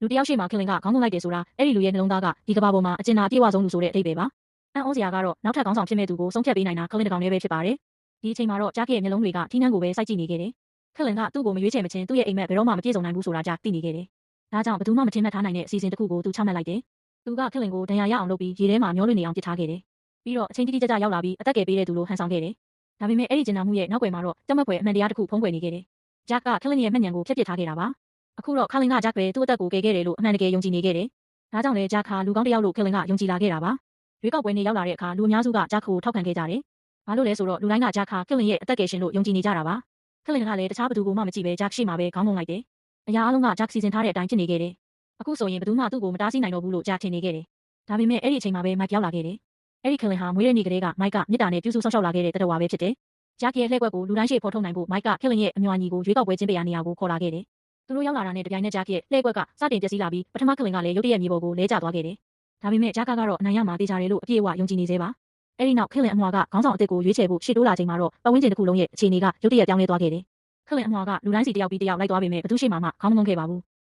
လူတယောက်ရှိမှခင်လင်ကခေါင်းငုံလိုက်တယ်ဆိုတာအဲ့ဒီလူရဲ့နှလုံးသားကဒီကဘာပေါ်မှာအကျဉ်းသားအပြည့်အဝဆုံးလူဆိုတဲ့အဓိပ္ပာယ်ပါအန်ဩစရာကတော့နောက်ထပ်ခေါင်းဆောင်ဖြစ်မဲ့သူကိုဆုံးဖြတ်ပေးနိုင်တာခလင်တကောင်လေးပဲဖြစ်ပါတယ်ဒီအချိန်မှာတော့ကြားခဲ့ရဲ့မျက်လုံးတွေကထီးနှန်းကိုပဲစိုက်ကြည့်နေခဲ့တယ်ခလင်ကသူ့ကိုမရွေးချယ်မချင်းသူ့ရဲ့အိမ်မက်ဘယ်တော့မှမပြေဆုံးနိုင်ဘူးဆိုတာကြားသိနေခဲ့တယ်ဒါကြောင့်ဘယ်သူမှမထင်မှတ်ထားနိုင်တဲ့အစီအစဉ်တစ်ခုကိုသူချမှတ်လိုက်တယ်သူကခလင်ကိုဒဏ်ရာရအောင်လုပ်ပြီးရေထဲမှာမျောလွင့်နေအောင်ပစ်ထားခဲ့တယ်ပြီးတော့အချိန်တိတိကျကျရောက်လာပြီးအသက်ကယ်ပေးတဲ့သူလိုဟန်ဆောင်ခဲ့တယ်ဒါပေမဲ့အဲ့ဒီကျင်နာမှုရဲ့နောက်ွယ်မှာတော့ကြောက်မက်ဖွယ်အမှန်တရားတစ်ခုဖုံးကွယ်နေခဲ့တယ်ဂျက်ကခလင်ရဲ့မှတ်ဉာဏ်ကိုဖျက်ပစ်ထားခဲ့တာပါအခုတော့ခလင်ကဂျက်ပဲသူ့အသက်ကိုကယ်ခဲ့တယ်လို့အမှန်တကယ်ယုံကြည်နေခဲ့တယ်ဒါကြောင့်လည်းဂျက်ဟာလူကောင်းတစ်ယောက်လို့ခလင်ကယုံကြည်လာခဲ့တာပါရွေးကောက်ပွဲနေ့ရောက်လာတဲ့အခါလူအများစုကဂျက်ကိုထောက်ခံခဲ့ကြတယ်ဘာလို့လဲဆိုတော့လူတိုင်းကဂျက်ဟာခလင်ရဲ့အသက်ကယ်ရှင်လို့ယုံကြည်နေကြတာပါခလင်ကလည်းတခြားဘသူကိုမှမကြည့်ပဲဂျက်ရှိမှပဲခေါင်းငုံလိုက်တယ်အရာအလုံးကဂျက်စီစဉ်ထားတဲ့အတိုင်းဖြစ်နေခဲ့တယ်အခုဆိုရင်ဘသူမှသူ့ကိုမတားဆီးနိုင်တော့ဘူးလို့ဂျက်ထင်နေခဲ့တယ်ဒါပေမဲ့အဲ့ဒီအချိန်မှာပဲမိုက်ရောက်လာခဲ့တယ်အဲ့ဒီခလင်ဟာမွေးရနေ့ကလေးကမိုက်ကမြစ်တာနဲ့ပြုစုဆောက်ရှောက်လာခဲ့တဲ့တတော်ဝါပဲဖြစ်တယ်ဂျက်ရဲ့လှည့်ကွက်ကိုလူတိုင်းရှေ့ဖော်ထုတ်နိုင်ဖို့မိုက်ကခလင်ရဲ့အမွှာညီကိုရွေးကောက်ပွဲကျင်းပရာနေရာကိုခေါ်လာခဲ့တယ်သူတို့ရောက်လာတာနဲ့တပြိုင်နက်ဂျက်ရဲ့လှည့်ကွက်ကစတင်ပျက်စီးလာပြီးပထမခလင်ကလည်းရုတ်တရက်မြေပေါ်ကိုလဲကျသွားခဲ့တယ်ဒါပေမဲ့ဂျက်ကတော့အနိုင်ရမှာတေချာတယ်လို့အပြည့်အဝယုံကြည်နေသေးပါအဲ့ဒီနောက်ခလင်အမွှာကခေါင်းဆောင်အစ်စ်ကိုရွေးချယ်ဖို့ရှေ့တိုးလာချိန်မှာတော့ပတ်ဝန်းကျင်တစ်ခုလုံးရဲ့အခြေအနေကရုတ်တရက်ပြောင်းလဲသွားခဲ့တယ်ခလင်အမွှာကလူတိုင်းစီတယောက်ပြီးတယောက်လိုက်သွားပေမဲ့ဘသူရှိမှခေါင်းမငုံခဲ့ပါဘူး